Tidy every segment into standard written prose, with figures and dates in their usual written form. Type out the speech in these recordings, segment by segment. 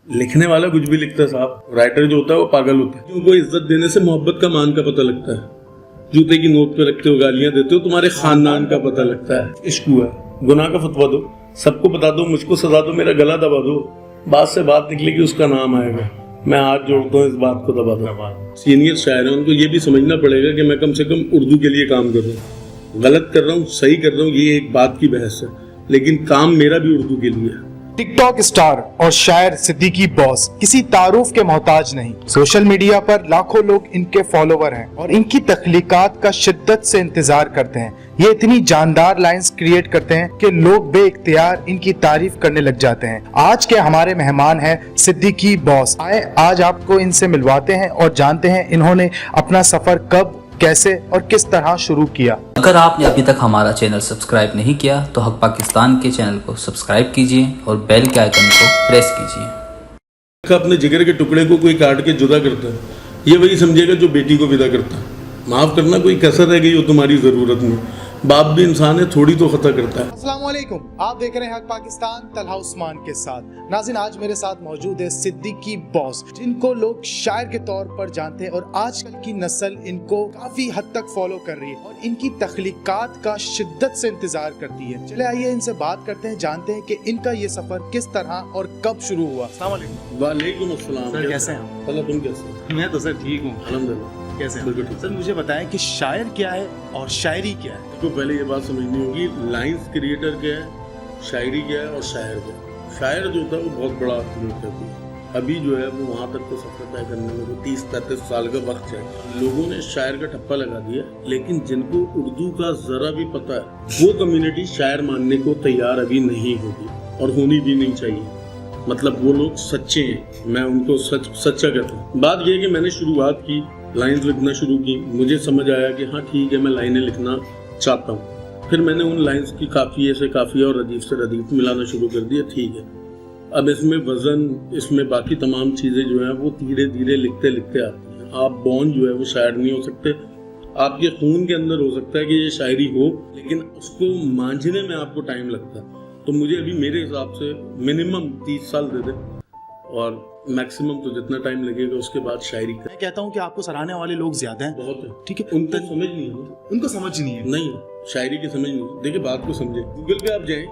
लिखने वाला कुछ भी लिखता है साहब, राइटर जो होता है वो पागल होता है। उनको इज्जत देने से मोहब्बत का मान का पता लगता है। जूते की नोक पे रखते हो, गालियां देते हो, तुम्हारे खानदान का पता लगता है। इश्क हुआ है, गुनाह का फतवा दो, सबको बता दो, मुझको सजा दो, मेरा गला दबा दो, बात से बात निकलेगी, उसका नाम आएगा। मैं हाथ जोड़ता हूँ इस बात को दबा दो। सीनियर शायर है, उनको ये भी समझना पड़ेगा कि मैं कम से कम उर्दू के लिए काम कर रहा हूँ। गलत कर रहा हूँ, सही कर रहा हूँ, ये एक बात की बहस है, लेकिन काम मेरा भी उर्दू के लिए है। टिकटॉक स्टार और शायर सिद्दीकी बॉस किसी तारुफ के मोहताज नहीं। सोशल मीडिया पर लाखों लोग इनके फॉलोवर हैं और इनकी तख्लीकात का शिद्दत से इंतजार करते हैं। ये इतनी जानदार लाइंस क्रिएट करते हैं कि लोग बेइख्तियार इनकी तारीफ करने लग जाते हैं। आज के हमारे मेहमान हैं सिद्दीकी बॉस। आए आज आपको इनसे मिलवाते हैं और जानते हैं इन्होंने अपना सफर कब, कैसे और किस तरह शुरू किया। अगर आपने अभी तक हमारा चैनल सब्सक्राइब नहीं किया तो हक पाकिस्तान के चैनल को सब्सक्राइब कीजिए और बेल के आइकन को प्रेस कीजिए। अपने जिगर के टुकड़े को कोई काट के जुदा करता है, ये वही समझेगा जो बेटी को विदा करता है। माफ करना, कोई कसर रह गई हो तुम्हारी जरूरत में, बाप भी इंसान है, थोड़ी तो खता करता है। अस्सलाम वालेकुम, आप देख रहे हैं हक पाकिस्तान तलहा उस्मान के साथ। नाज़रीन, आज मेरे साथ मौजूद है सिद्दीकी बॉस, जिनको लोग शायर के तौर पर जानते हैं और आजकल की नस्ल इनको काफी हद तक फॉलो कर रही है और इनकी तख्लीकात का शिद्दत से इंतजार करती है। चले आइए इनसे बात करते हैं, जानते हैं कि इनका ये सफर किस तरह और कब शुरू हुआ। अस्सलाम वालेकुम। वालेकुम अस्सलाम। सर, कैसे हैं आप? अल्लाह, तुम कैसे हो? मैं तो सर ठीक हूँ, अल्हम्दुलिल्लाह। कैसे हैं? बिल्कुल ठीक। सर, मुझे बताएं कि शायर क्या है और शायरी क्या है। तो पहले ये बात समझनी होगी, लाइंस क्रिएटर क्या है, शायरी क्या है और शायर क्या है। शायर जो होता है वो बहुत बड़ा आर्टिस्ट होता है। अभी जो है वो वहाँ तक तो सफर तय करने में 30-35 साल का वक्त है। लोगों ने शायर का ठप्पा लगा दिया, लेकिन जिनको उर्दू का जरा भी पता है वो कम्युनिटी शायर मानने को तैयार अभी नहीं होगी और होनी भी नहीं चाहिए। मतलब वो लोग सच्चे हैं, मैं उनको सच्चा कहता हूँ। बात यह है कि मैंने शुरुआत की, लाइंस लिखना शुरू की, मुझे समझ आया कि हाँ ठीक है, मैं लाइनें लिखना चाहता हूँ। फिर मैंने उन लाइंस की काफिये से काफिया और रदीफ से रदीफ मिलाना शुरू कर दिया। ठीक है, अब इसमें वजन, इसमें बाकी तमाम चीज़ें जो हैं वो धीरे धीरे लिखते लिखते आती हैं। आप बॉर्न जो है वो शायर नहीं हो सकते, आपके खून के अंदर हो सकता है कि ये शायरी हो, लेकिन उसको मांझने में आपको टाइम लगता है। तो मुझे अभी मेरे हिसाब से मिनिमम 30 साल दे दे और मैक्सिमम तो जितना टाइम लगेगा उसके बाद शायरी कर। मैं कहता हूँ कि आपको सराहने वाले लोग ज्यादा हैं। बहुत है, ठीक है, उनको समझ नहीं है, उनको समझ नहीं है। नहीं शायरी की समझ नहीं। देखिए बात को समझे, गूगल पे आप जाएं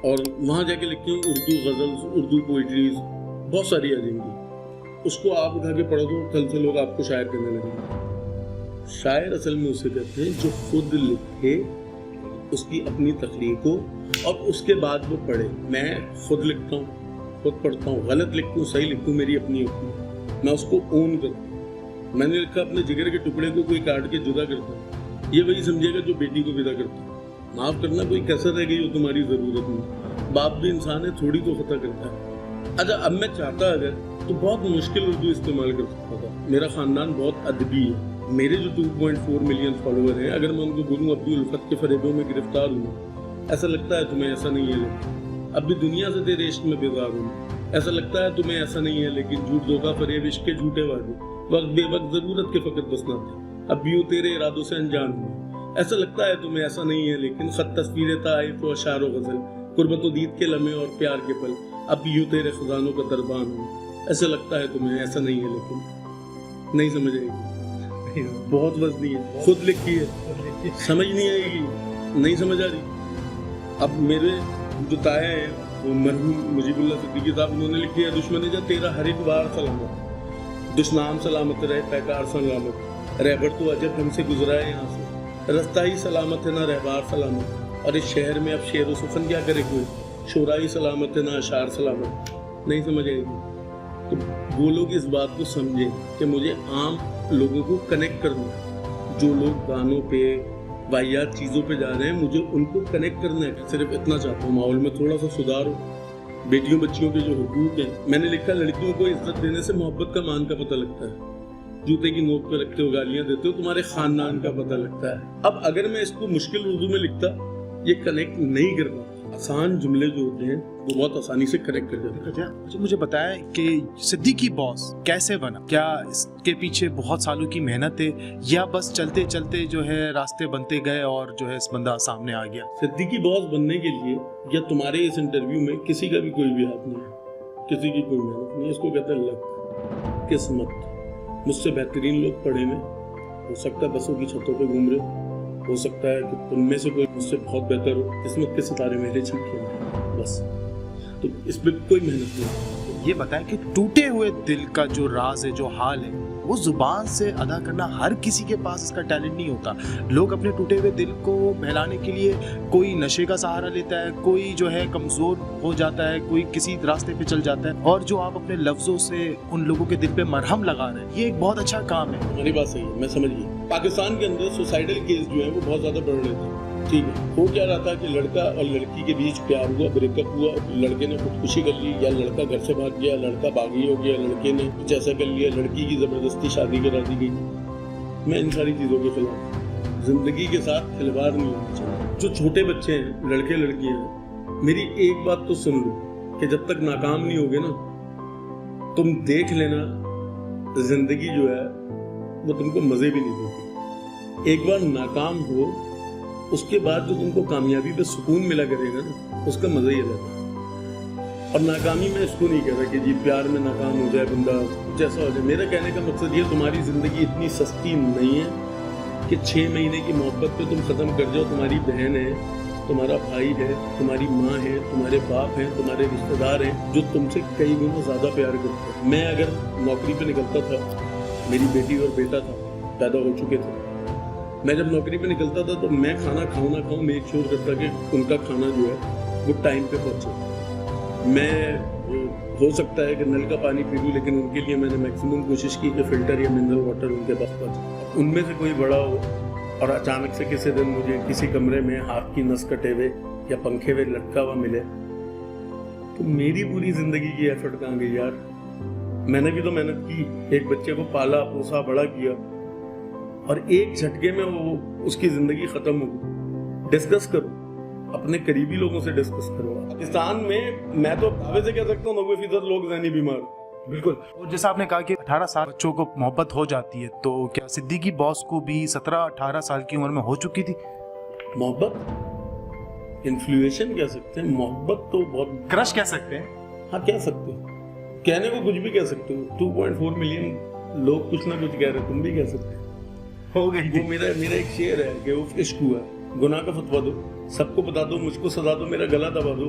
और वहाँ जाके लिखते हैं उर्दू गजल्स, उर्दू पोइट्रीज, बहुत सारी आ जाएंगी। उसको आप उठा के पढ़ दो, कल से लोग आपको शायर करने लगेंगे। शायर असल में उसे कहते हैं जो खुद लिखे, उसकी अपनी तख्लीक हो और उसके बाद वो पढ़े। मैं खुद लिखता हूँ, खुद पढ़ता हूँ, गलत लिखूँ सही लिखूँ मेरी अपनी अपनी, मैं उसको ओन करूँ। मैंने लिखा अपने जिगर के टुकड़े को कोई काट के जुदा करता है, ये वही समझेगा जो बेटी को विदा करता है। माफ करना, कोई कसर रह गई हो तुम्हारी जरूरत में, बाप भी इंसान है, थोड़ी तो खता करता है। अच्छा, अब मैं चाहता अगर तो बहुत मुश्किल उर्दू इस्तेमाल कर सकता था। मेरा खानदान बहुत अदबी है, मेरे जो 2.4 मिलियन फॉलोअर हैं, अगर मैं उनको बोलूँ अब भी उल्फत के फरेबों में गिरफ्तार हूँ, ऐसा लगता है तुम्हें ऐसा नहीं है, लेकिन अब भी दुनिया से तेरे इश्क में बेजार हूँ, ऐसा लगता है तुम्हें ऐसा नहीं है, लेकिन झूठ धोखा फरेब इश्क के झूठे वादे, वक्त बेवक्त जरूरत के फकत बसना थे, अब भी यूँ तेरे इरादों से अनजान हूँ, ऐसा लगता है तुम्हें ऐसा नहीं है, लेकिन खत तस्वीरें ताइफ व अशार व गजल, कुर्बत व दीद के लम्हे और प्यार के पल, अब भी यूँ तेरे खजानों का दरबान हूँ, ऐसा लगता है तुम्हें ऐसा नहीं है, लेकिन नहीं समझ आएगी, बहुत वजनी है, खुद लिखी है, समझ नहीं आएगी, नहीं समझ आ रही। अब मेरे जो ताया हैं वो मरहूम मुजीबुल्लाह सिद्दीकी साहब, उन्होंने लिखी है दुश्मन जा तेरा हर एक बार सलामत, दुश्मनाम सलामत रहे पैकार सलामत, रहबर तो अजब हमसे गुजरा है यहाँ से, रास्ता ही सलामत है ना रहबार सलामत, और इस शहर में अब शेर व सुखन क्या करे कोई, शोरा ही सलामत है ना अशार सलामत, नहीं समझ आएगी। तो वो लोग इस बात को समझें कि मुझे आम लोगों को कनेक्ट करना है, जो लोग गानों पे वाहियात चीज़ों पे जा रहे हैं, मुझे उनको कनेक्ट करना है। सिर्फ इतना चाहता हूँ माहौल में थोड़ा सा सुधार हो, बेटियों बच्चियों के जो हुकूक हैं। मैंने लिखा लड़कियों को इज्जत देने से मोहब्बत का मान का पता लगता है, जूते की नोक पे रखते हो, गालियां देते हो, तुम्हारे खानदान का पता लगता है। अब अगर मैं इसको मुश्किल उर्दू में लिखता, ये कनेक्ट नहीं कर पाता। आसान जुमले जो होते हैं वो बहुत आसानी से करेक्ट कर देते हैं। अच्छा, मुझे बताएं कि सिद्दीकी बॉस कैसे बना? क्या इसके पीछे बहुत सालों की मेहनत है या बस चलते चलते जो है रास्ते बनते गए और जो है इस बंदा सामने आ गया? सिद्दीकी बॉस बनने के लिए या तुम्हारे इस इंटरव्यू में किसी का भी कोई भी हाथ नहीं है। किसी की कोई मेहनत नहीं, इसको कहते हैं लक, किस्मत। मुझसे बेहतरीन लोग पढ़े में, हो सकता है बसों की छतों पे घूम रहे हो सकता है कि तुम में से कोई मुझसे बहुत बेहतर हो, किस्मत के सितारे मेरे छिड़के हैं बस। तो इस पर कोई मेहनत नहीं। ये बताएं कि टूटे हुए दिल का जो राज है, जो हाल है, वो जुबान से अदा करना हर किसी के पास इसका टैलेंट नहीं होता। लोग अपने टूटे हुए दिल को बहलाने के लिए कोई नशे का सहारा लेता है, कोई जो है कमजोर हो जाता है, कोई किसी रास्ते पे चल जाता है। और जो आप अपने लफ्जों से उन लोगों के दिल पे मरहम लगा रहे हैं, ये एक बहुत अच्छा काम है। हमारी बात सही है, मैं समझ गई। पाकिस्तान के अंदर सुसाइडल केस जो है वो बहुत ज्यादा बढ़ रहे थे, ठीक है। हो क्या रहा था कि लड़का और लड़की के बीच प्यार हुआ, ब्रेकअप हुआ, लड़के ने खुदकुशी कर ली, या लड़का घर से भाग गया, लड़का बागी हो गया, लड़के ने कुछ ऐसा कर लिया, लड़की की जबरदस्ती शादी करा दी गई। मैं इन सारी चीजों के खिलाफ। जिंदगी के साथ खिलवाड़ नहीं होना चाहिए। जो छोटे बच्चे हैं, लड़के लड़कियां हैं, मेरी एक बात तो सुन लो कि जब तक नाकाम नहीं होगे ना, तुम देख लेना जिंदगी जो है वो तुमको मजे भी नहीं देगी। एक बार नाकाम हो, उसके बाद जो तुमको कामयाबी पे सुकून मिला करेगा ना, उसका मजा ही अलग है। और नाकामी में इसको नहीं कह रहा कि जी प्यार में नाकाम हो जाए बंदा, कुछ ऐसा हो जाए। मेरा कहने का मकसद ये, तुम्हारी जिंदगी इतनी सस्ती नहीं है कि 6 महीने की मोहब्बत पे तुम खत्म कर जाओ। तुम्हारी बहन है, तुम्हारा भाई है, तुम्हारी माँ है, तुम्हारे बाप हैं, तुम्हारे रिश्तेदार हैं जो तुमसे कई गुना ज्यादा प्यार करते हैं। मैं अगर नौकरी पे निकलता था, मेरी बेटी और बेटा था, पैदा हो चुके थे, मैं जब नौकरी पे निकलता था तो मैं खाना खाऊं ना खाऊं, मेक श्योर करता कि उनका खाना जो है वो टाइम पे पहुंचे। मैं हो सकता है कि नल का पानी पी लूं, लेकिन उनके लिए मैंने मैक्सिमम कोशिश की कि फिल्टर या मिनरल वाटर उनके पास पहुंचे। उनमें से कोई बड़ा हो और अचानक से किसी दिन मुझे किसी कमरे में हाथ की नस कटे हुए या पंखे हुए लटका हुआ मिले, तो मेरी पूरी जिंदगी की एफर्ट कहाँ गई यार। मैंने भी तो मेहनत की, एक बच्चे को पाला पोसा बड़ा किया, और एक झटके में वो उसकी जिंदगी खत्म हो गई। डिस्कस करो, अपने करीबी लोगों से डिस्कस करो। पाकिस्तान में मैं तो दावे से कह सकता हूँ 90% लोग ज़हनी बीमार। बिल्कुल। और जैसा आपने कहा कि 18 साल बच्चों को मोहब्बत हो जाती है, तो क्या सिद्दीकी बॉस को भी 17-18 साल की उम्र में हो चुकी थी मोहब्बत? इन्फ्लुएशन कह सकते हैं, मोहब्बत तो बहुत, क्रश कह सकते हैं। हाँ कह सकते हो, कहने को कुछ भी कह सकते हो। 2.4 मिलियन लोग कुछ ना कुछ कह रहे, तुम भी कह सकते हो गई। वो मेरा एक शेर है कि वो इश्क हुआ, गुनाह का फतवा दो, सबको बता दो, मुझको सजा दो, मेरा गला दबा दो,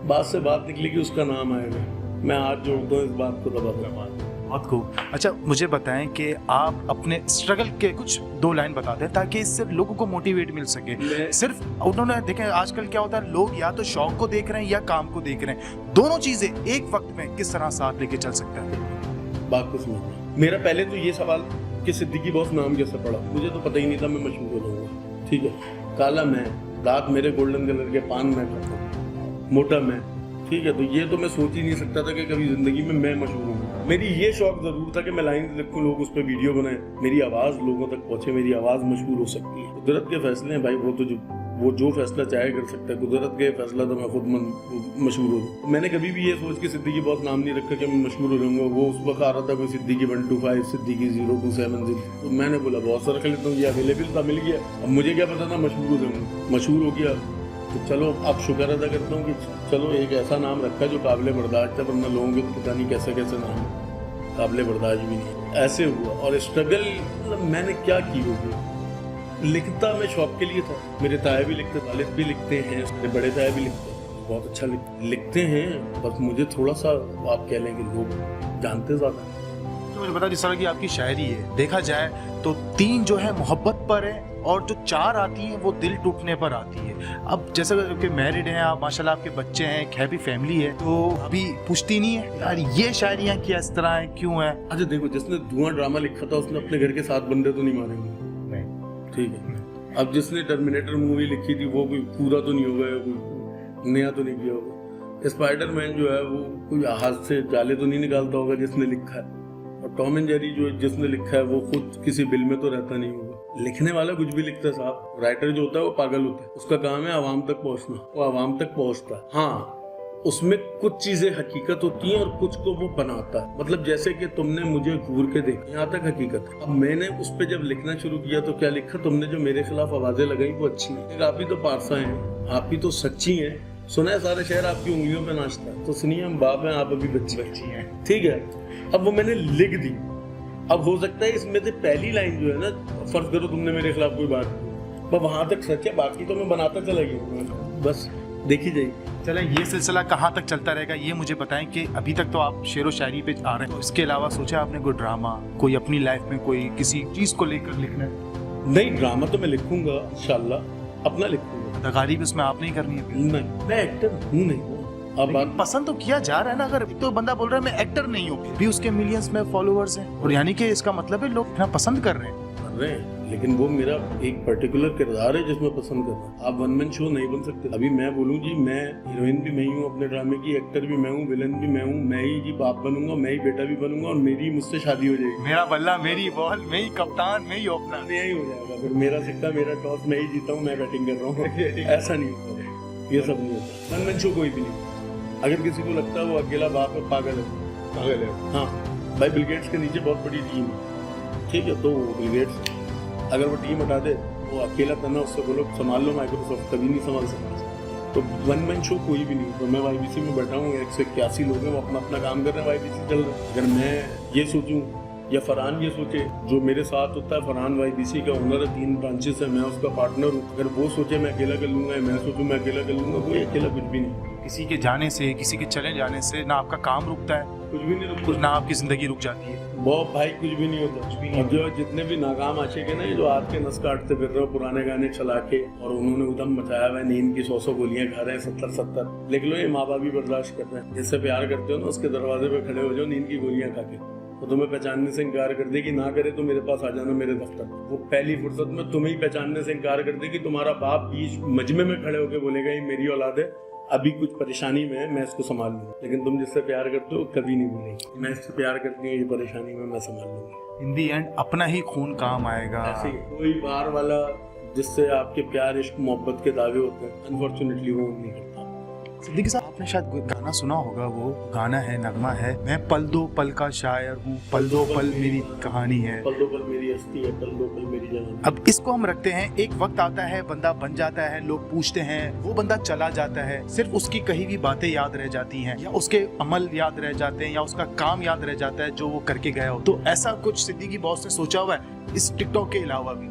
बात से बात निकलेगी, उसका नाम आएगा। मैं हाथ जोड़ता हूँ इस बात को दबा दूंगा। बहुत खूब। अच्छा मुझे बताएं कि आप अपने स्ट्रगल के कुछ 2 लाइन बता दें ताकि इससे लोगों को मोटिवेट मिल सके। सिर्फ उन्होंने देखें आजकल क्या होता है, लोग या तो शौक को देख रहे हैं या काम को देख रहे हैं, दोनों चीजें एक वक्त में किस तरह साथ लेके चल सकते हैं? बात को समझना। मेरा पहले तो ये सवाल कि सिद्दीकी बॉस नाम कैसे पड़ा, मुझे तो पता ही नहीं था मैं मशहूर हो जाऊंगा। ठीक है, काला मैं, दांत मेरे गोल्डन कलर के, पान मैं खाता, मोटा मैं, ठीक है। तो ये तो मैं सोच ही नहीं सकता था कि कभी जिंदगी में मैं मशहूर हूँ। मेरी ये शौक जरूर था कि मैं लाइन लिखूं, लोग उस पर वीडियो बनाए, मेरी आवाज लोगों तक पहुंचे, मेरी आवाज मशहूर हो सकती है। कुदरत के फैसले हैं भाई, वो जो फैसला चाहे कर सकता है। कुदरत के फैसला तो मैं खुद मशहूर हो जाऊँ। मैंने कभी भी ये सोच के सिद्दीकी बॉस नाम नहीं रखा कि मैं मशहूर हो जाऊंगा। वो उस वक्त आ रहा था कोई सिद्दीकी 125, सिद्दीकी 027, तो मैंने बोला बहुत सारा कर लेता हूँ, ये अवेलेबल था, मिल गया। अब मुझे क्या पता था मशहूर हो जाऊंगा, मशहूर हो गया। तो चलो अब शुक्र अदा करता हूँ कि चलो एक ऐसा नाम रखा जो काबिल बर्दाश्त है, वरना लोगों के तो पता नहीं कैसे कैसे नाम काबिल बर्दाश्त भी नहीं। ऐसे हुआ। और स्ट्रगल मतलब मैंने क्या की होगी, लिखता मैं शौक के लिए था। मेरे ताए भी लिखते, वालिद भी लिखते हैं, मेरे बड़े ताए भी लिखते हैं, बहुत अच्छा लिखते हैं। बस मुझे थोड़ा सा आप कह लें कि लोग जानते ज़्यादा। तो मुझे पता जिस तरह की आपकी शायरी है, देखा जाए तो 3 जो है मोहब्बत पर है, और जो 4 आती है वो दिल टूटने पर आती है। अब जैसे कि मैरिड हैं आप, माशाल्लाह आपके बच्चे हैं, एक हैप्पी फैमिली है, तो अभी पूछती नहीं है यार ये शायरियाँ क्या इस तरह है, क्यों है? अच्छा देखो, जिसने धुआं ड्रामा लिखा था उसने अपने घर के 7 बंदे तो नहीं मारे होंगे, ठीक है। अब जिसने टर्मिनेटर मूवी लिखी थी वो कोई पूरा तो नहीं होगा, कोई नया तो नहीं किया होगा। स्पाइडरमैन जो है वो कोई हाथ से जाले तो नहीं निकालता होगा जिसने लिखा है। और टॉम एंड जेरी जो जिसने लिखा है वो खुद किसी बिल में तो रहता नहीं होगा। लिखने वाला कुछ भी लिखता है साहब, राइटर जो होता है वो पागल होता है, उसका काम है आवाम तक पहुंचना, वो आवाम तक पहुंचता है। हाँ, उसमें कुछ चीजें हकीकत होती हैं और कुछ को वो बनाता है। मतलब जैसे कि तुमने मुझे घूर के देखा, यहाँ तक हकीकत है। अब मैंने उस पर जब लिखना शुरू किया तो क्या लिखा, तुमने जो मेरे खिलाफ आवाजें लगाई वो अच्छी है, आप ही तो पारसा हैं, आप ही तो सच्ची हैं, सुना है सारा शहर आपकी उंगलियों पे नाचता है, तो सुनिए हम बाप हैं, आप अभी बच्ची हैं, ठीक है। अब वो मैंने लिख दी। अब हो सकता है इसमें से पहली लाइन जो है ना, फर्ज करो तुमने मेरे खिलाफ कोई बात की, बस वहां तक सच है, बाकी तो मैं बनाता चला गया, बस देखी जाएगी। चलें, ये सिलसिला कहाँ तक चलता रहेगा ये मुझे बताएं कि अभी तक तो आप शेरो शायरी पे आ रहे हैं, तो इसके अलावा सोचा आपने कोई ड्रामा, कोई अपनी लाइफ में कोई किसी चीज को लेकर लिखना है? नहीं, ड्रामा तो मैं लिखूंगा इंशाल्लाह, अपना लिखूंगा। अदाकारी भी उसमें आपने ही करनी है? नहीं, मैं एक्टर हूँ नहीं। अब लेकिन पसंद तो किया जा रहा है ना, अगर तो बंदा बोल रहा है मैं एक्टर नहीं हूँ, भी उसके मिलियंस में फॉलोअर्स हैं, और यानी कि इसका मतलब है लोग इतना पसंद कर रहे हैं। लेकिन वो मेरा एक पर्टिकुलर किरदार है जिसमें पसंद करना। आप वन मैन शो नहीं बन सकते। अभी मैं बोलूं जी, मैं हीरोइन भी मैं ही हूँ अपने ड्रामे की, एक्टर भी मैं हूँ, विलन भी मैं हूँ, मैं ही जी बाप बनूंगा, मैं ही बेटा भी बनूंगा, और मेरी मुझसे शादी हो जाएगी। मेरा बल्ला, मेरी बॉल, मैं ही कप्तान, मैं ही ओपनर, यही हो जाएगा। फिर मेरा सिक्का, मेरा टॉस, मैं ही जीता हूँ, मैं बैटिंग कर रहा हूँ। ऐसा नहीं होता, ये सब नहीं होता। वन मैन शो कोई भी नहीं। अगर किसी को लगता है वो अकेला बाप है, पागल है। हाँ भाई, बिल गेट्स के नीचे बहुत बड़ी टीम है, ठीक है, तो बिल गेट्स अगर वो टीम हटा दे, वो अकेला तना, उससे बोलो संभाल लो माइक्रोसॉफ्ट, कभी नहीं संभाल सकता। तो वन मैन शो कोई भी नहीं। तो मैं वाईबीसी में बैठा हूँ, 181 लोग हैं, वो अपना अपना काम कर रहे हैं, वाईबीसी चल रहा है। अगर मैं ये सोचूं या फरहान ये सोचे, जो मेरे साथ होता है, फरहान वाईबीसी का ओनर है, 3 ब्रांचेस है, मैं उसका पार्टनर हूँ, अगर वो सोचे मैं अकेला कर लूंगा, मैं सोचूं मैं अकेला कर लूंगा, कोई अकेला कुछ भी नहीं। किसी के जाने से, किसी के चले जाने से ना आपका काम रुकता है, कुछ भी नहीं रुकता, ना आपकी जिंदगी रुक जाती है। बहुत भाई, कुछ भी नहीं होता, कुछ भी नहीं। और जो जितने भी नाकाम आशिक है ना, जो आज के नस काटते फिर रहे हो पुराने गाने चला के, और उन्होंने उदम मचाया हुआ है, नींद की 100 गोलियां खा रहे हैं, 70 लिख लो, ये माँ बाप भी बर्दाश्त कर रहे हैं। जिससे प्यार करते हो ना, उसके दरवाजे पे खड़े हो जाओ नींद की गोलियां खा के, तो तुम्हें पहचानने से इनकार कर दे कि ना करे तो मेरे पास आ जाना, मेरे दफ्तर। वो पहली फुर्सत में तुम्हें ही पहचानने से इनकार कर दे कि तुम्हारा बाप बीच मजमे में खड़े होकर बोलेगा ये मेरी औलाद है, अभी कुछ परेशानी में है, मैं इसको संभाल लूंगा। लेकिन तुम जिससे प्यार करते हो कभी नहीं बोलेगी मैं इससे प्यार करती हूँ, ये परेशानी में मैं संभाल लूंगी। इन दी एंड अपना ही खून काम आएगा। ऐसे कोई बाहर वाला जिससे आपके प्यार, इश्क, मोहब्बत के दावे होते हैं, अनफॉर्चुनेटली वो नहीं करता। सिद्दीकी साहब, आपने शायद गाना सुना होगा, वो गाना है, नगमा है, मैं पल दो पल का शायर हूँ, पल दो पल मेरी कहानी है, पल दो पल मेरी हस्ती है, पल दो पल मेरी जवानी। अब इसको हम रखते हैं, एक वक्त आता है बंदा बन जाता है, लोग पूछते हैं, वो बंदा चला जाता है, सिर्फ उसकी कही हुई बातें याद रह जाती हैं, या उसके अमल याद रह जाते हैं, या उसका काम याद रह जाता है जो वो करके गया हो। तो ऐसा कुछ सिद्दीकी बॉस ने सोचा हुआ है इस टिकटॉक के अलावा भी?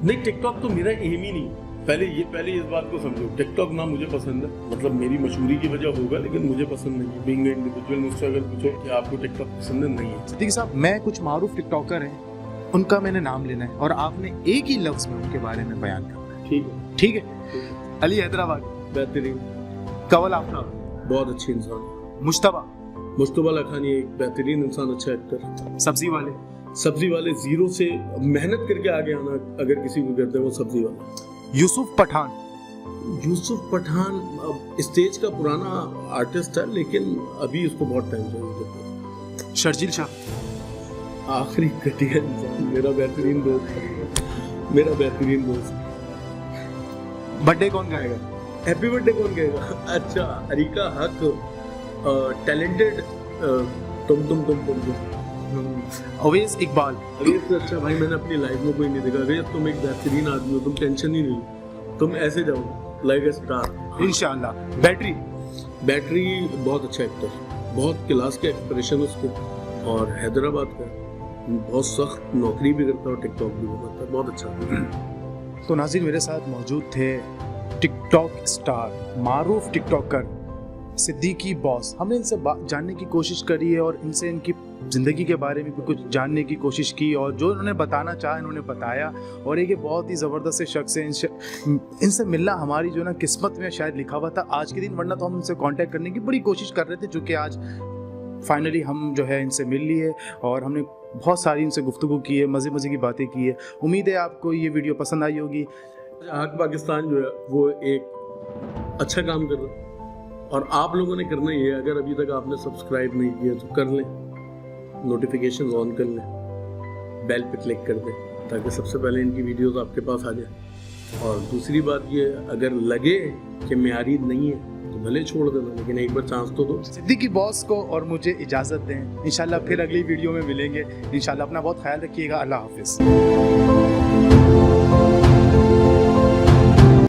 नहीं, टिकटॉक तो मेरा एम ही नहीं। पहले इस बात को समझो, टिकटॉक ना मुझे पसंद है, मतलब मेरी मशहूरी की वजह होगा, लेकिन मुझे पसंद नहीं है। बीइंग इंडिविजुअल, मुझसे अगर पूछो कि आपको टिकटॉक पसंद है, नहीं है। सिद्दीकी साहब, मैं कुछ मारूफ टिकटॉकर हैं, उनका मैंने नाम लेना है और आपने एक ही लफ्ज में उनके बारे में बयान करना है। ठीक है, ठीक है। अली हैदराबाद बेहतरीन, कवल आफ्ताब बहुत अच्छे इंसान। मुश्तबा लखानी एक बेहतरीन इंसान, अच्छा एक्टर। सब्जी वाले जीरो से मेहनत करके आगे आना अगर किसी को कहते हैं, वो सब्जी वाला। यूसुफ पठान स्टेज का पुराना आर्टिस्ट है, लेकिन अभी उसको बहुत टाइम चाहिए। शर्जील शाह आखिरी घटिया इंसान, मेरा बेहतरीन दोस्त। बर्थडे कौन गाएगा? हैप्पी बर्थडे कौन गाएगा? अच्छा, अरीका हक, टैलेंटेड, तुम अवेज इकबाल। अवेज तो अच्छा भाई, मैंने अपनी लाइफ में कोई नहीं देखा। अवेज तुम एक बेहतरीन आदमी हो, तुम टेंशन ही नहीं, तुम ऐसे जाओ लाइक ए स्टार इंशाल्लाह। बैटरी बहुत अच्छा एक्टर, बहुत क्लास के एक्सप्रेशन उसके, और हैदराबाद का बहुत सख्त नौकरी भी करता है और टिकटॉक भी बनाता है, बहुत अच्छा। तो नाज़रीन, मेरे साथ मौजूद थे टिकटॉक स्टार, मारूफ टिकटॉकर सिद्दीकी बॉस। हमने इनसे जानने की कोशिश करी है और इनसे इनकी ज़िंदगी के बारे में भी कुछ जानने की कोशिश की, और जो इन्होंने बताना चाहा इन्होंने बताया। और एक बहुत ही ज़बरदस्त से शख्स है, इनसे मिलना हमारी जो ना किस्मत में शायद लिखा हुआ था आज के दिन, वरना तो हम इनसे कांटेक्ट करने की बड़ी कोशिश कर रहे थे, जो कि आज फाइनली हम जो है इनसे मिल लिए और हमने बहुत सारी इनसे गुफ्तगू की है, मज़े की बातें की है। उम्मीद है आपको ये वीडियो पसंद आई होगी। हक पाकिस्तान जो है वो एक अच्छा काम कर रहा है, और आप लोगों ने करना ही है। अगर अभी तक आपने सब्सक्राइब नहीं किया तो कर लें, नोटिफिकेशन ऑन कर लें, बेल पे क्लिक कर दें, ताकि सबसे पहले इनकी वीडियोस आपके पास आ जाए। और दूसरी बात ये, अगर लगे कि मेयारी नहीं है तो भले छोड़ देना, लेकिन एक बार चांस तो दो। सिद्दीकी बॉस को और मुझे इजाज़त दें, इंशाल्लाह फिर अगली वीडियो में मिलेंगे। इंशाल्लाह अपना बहुत ख्याल रखिएगा। अल्लाह हाफिज़।